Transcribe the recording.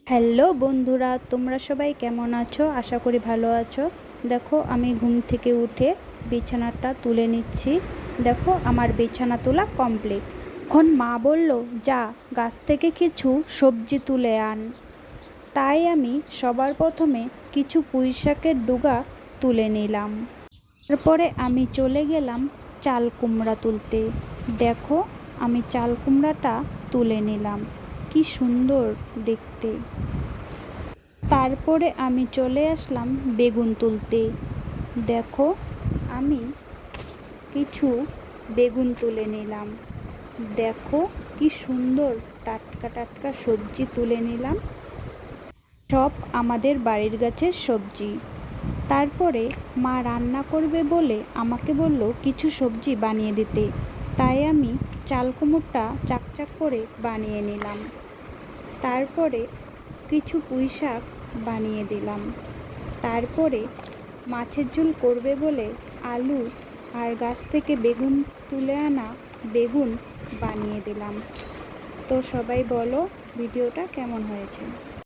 Hello বন্ধুরা, তোমরা সবাই কেমন আছো? আশা করি ভালো আছো। দেখো, আমি ঘুম থেকে উঠে বিছানাটা তুলে নিচ্ছি। দেখো, আমার বিছানা তোলা কমপ্লিট। এখন মা বলল, যা গাছ থেকে কিছু সবজি তুলে আন। তাই আমি সবার প্রথমে কিছু পুঁই শাকের ডুগা তুলে নিলাম। তারপরে আমি চলে গেলাম চাল কুমড়া তুলতে। দেখো, আমি চাল কুমড়াটা তুলে নিলাম, কি সুন্দর দেখতে। তারপরে আমি চলে আসলাম বেগুন তুলতে। দেখো, আমি কিছু বেগুন তুলে নিলাম। দেখো, কি সুন্দর টাটকা টাটকা সবজি তুলে নিলাম, সব আমাদের বাড়ির গাছের সবজি। তারপরে মা রান্না করবে বলে আমাকে বলল কিছু সবজি বানিয়ে দিতে। তাই আমি চাল কুমড়োটা চাকচাক করে বানিয়ে নিলাম। তারপরে কিছু পুঁই শাক বানিয়ে দিলাম। তারপরে মাছের ঝোল করবে বলে আলু আর গাছ থেকে বেগুন তুলে আনা বেগুন বানিয়ে দিলাম। তো সবাই বলো ভিডিওটা কেমন হয়েছে।